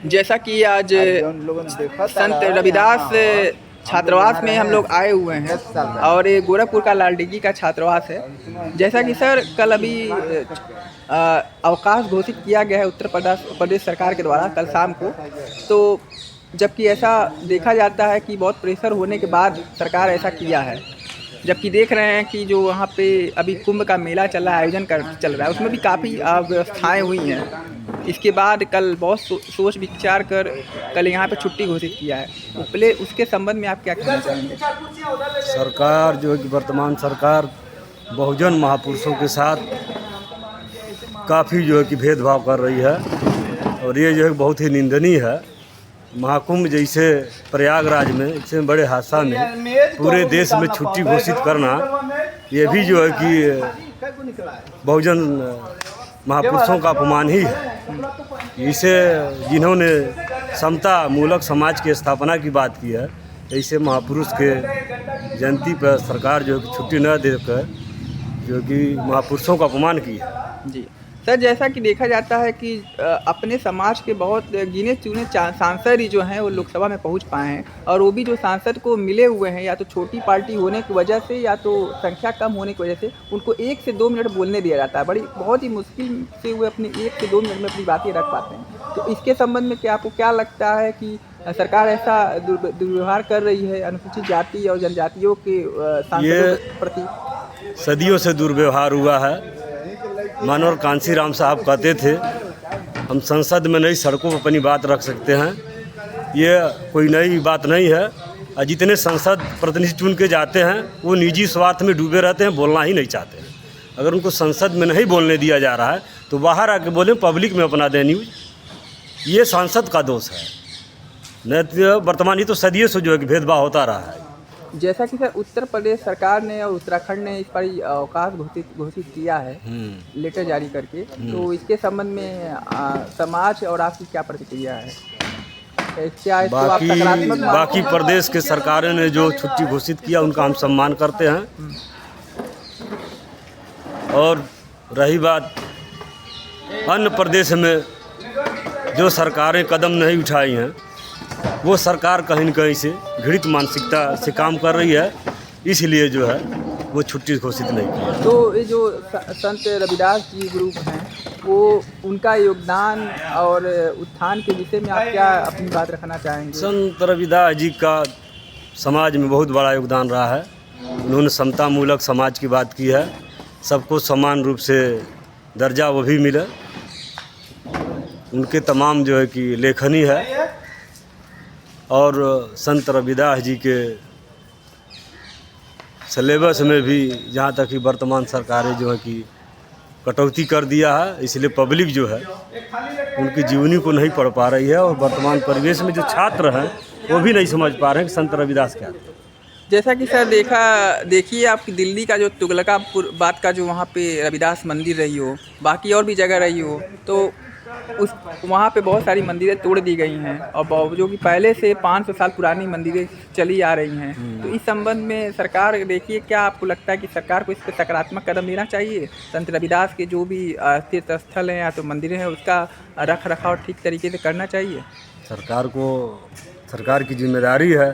जैसा कि आज संत रविदास छात्रावास में हम लोग आए हुए हैं और ये गोरखपुर का लालडीगी का छात्रावास है। जैसा कि सर कल अभी अवकाश घोषित किया गया है उत्तर प्रदेश सरकार के द्वारा कल शाम को, तो जबकि ऐसा देखा जाता है कि बहुत प्रेशर होने के बाद सरकार ऐसा किया है। जबकि देख रहे हैं कि जो वहाँ पे अभी कुंभ का मेला चल रहा है, चल रहा है, उसमें भी काफ़ी व्यवस्थाएँ हुई हैं। इसके बाद कल बहुत सोच विचार कर कल यहाँ पे छुट्टी घोषित किया है। तो पहले उसके संबंध में आप क्या कहना चाहेंगे? सरकार जो है कि वर्तमान सरकार बहुजन महापुरुषों के साथ काफ़ी जो है कि भेदभाव कर रही है और ये जो है बहुत ही निंदनीय है। महाकुंभ जैसे प्रयागराज में इतने बड़े हादसा में पूरे देश में छुट्टी घोषित करना, ये भी जो है कि बहुजन महापुरुषों का अपमान ही है। इसे जिन्होंने समता मूलक समाज की स्थापना की बात की है, ऐसे महापुरुष के जयंती पर सरकार जो है कि छुट्टी न देकर जो कि महापुरुषों का अपमान की है। जी सर, जैसा कि देखा जाता है कि अपने समाज के बहुत गिने चुने सांसद ही जो हैं वो लोकसभा में पहुंच पाए हैं, और वो भी जो सांसद को मिले हुए हैं या तो छोटी पार्टी होने की वजह से या तो संख्या कम होने की वजह से उनको 1 से 2 मिनट बोलने दिया जाता है। बहुत ही मुश्किल से वो अपने 1 से 2 मिनट में अपनी बातें रख पाते हैं। तो इसके संबंध में आपको क्या लगता है कि सरकार ऐसा दुर्व्यवहार कर रही है अनुसूचित जाति और जनजातियों के सांसदों के प्रति? सदियों से दुर्व्यवहार हुआ है। मनोहर कांशीराम साहब कहते थे हम संसद में नई सड़कों पर अपनी बात रख सकते हैं। ये कोई नई बात नहीं है। और जितने संसद प्रतिनिधि चुन के जाते हैं वो निजी स्वार्थ में डूबे रहते हैं, बोलना ही नहीं चाहते हैं। अगर उनको संसद में नहीं बोलने दिया जा रहा है तो बाहर आके बोलें, पब्लिक में अपना दें न्यूज़। ये सांसद का दोष है, नहीं तो वर्तमान ही तो सदियों से जो है कि भेदभाव होता रहा है। जैसा कि सर उत्तर प्रदेश सरकार ने और उत्तराखंड ने इस पर अवकाश घोषित किया है लेटर जारी करके, तो इसके संबंध में समाज और आपकी क्या प्रतिक्रिया है? क्या बाकी प्रदेश के सरकारों ने जो छुट्टी घोषित किया उनका हम सम्मान करते हैं। और रही बात अन्य प्रदेश में जो सरकारें कदम नहीं उठाई हैं, वो सरकार कहीं न कहीं से घृणित मानसिकता से काम कर रही है, इसलिए जो है वो छुट्टी घोषित नहीं की। तो ये जो संत रविदास जी ग्रुप हैं, वो उनका योगदान और उत्थान के विषय में आप क्या अपनी बात रखना चाहेंगे? संत रविदास जी का समाज में बहुत बड़ा योगदान रहा है। उन्होंने समता मूलक समाज की बात की है, सबको समान रूप से दर्जा वो भी मिला। उनके तमाम जो है कि लेखनी है। और संत रविदास जी के सिलेबस में भी जहाँ तक कि वर्तमान सरकारें जो है कि कटौती कर दिया है, इसलिए पब्लिक जो है उनकी जीवनी को नहीं पढ़ पा रही है। और वर्तमान परिवेश में जो छात्र हैं वो भी नहीं समझ पा रहे हैं कि संत रविदास क्या है। जैसा कि सर देखिए आपकी दिल्ली का जो तुगलकाबाद बात का जो वहाँ पे रविदास मंदिर रही हो, बाकी और भी जगह रही हो, तो वहाँ पे बहुत सारी मंदिरें तोड़ दी गई हैं और जो कि पहले से 500 साल पुरानी मंदिरें चली आ रही हैं। तो इस संबंध में सरकार देखिए, क्या आपको लगता है कि सरकार को इस पर सकारात्मक कदम लेना चाहिए? संत रविदास के जो भी तीर्थ स्थल हैं या तो मंदिरें हैं, उसका रख रखाव ठीक तरीके से करना चाहिए। सरकार की जिम्मेदारी है,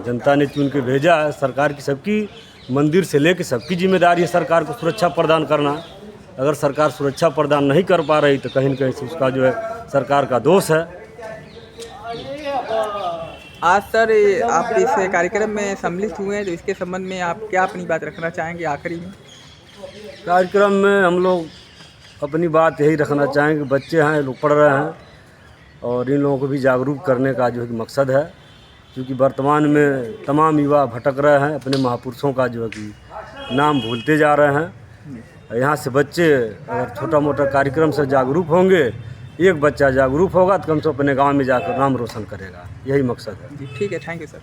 जनता ने चुन के भेजा है। सरकार की सबकी मंदिर से लेकर सबकी जिम्मेदारी है सरकार को सुरक्षा प्रदान करना। अगर सरकार सुरक्षा प्रदान नहीं कर पा रही तो कहीं न कहीं से उसका जो है सरकार का दोष है। आज सर आप इस कार्यक्रम में सम्मिलित हुए हैं, तो इसके संबंध में आप क्या अपनी बात रखना चाहेंगे आखिरी में? कार्यक्रम में हम लोग अपनी बात यही रखना चाहेंगे, बच्चे हैं, लोग पढ़ रहे हैं और इन लोगों को भी जागरूक करने का जो है कि मकसद है। क्योंकि वर्तमान में तमाम युवा भटक रहे हैं, अपने महापुरुषों का जो है कि नाम भूलते जा रहे हैं। यहाँ से बच्चे अगर छोटा मोटा कार्यक्रम से जागरूक होंगे, एक बच्चा जागरूक होगा तो कम से कम अपने गांव में जाकर नाम रोशन करेगा, यही मकसद है। जी ठीक है, थैंक यू सर।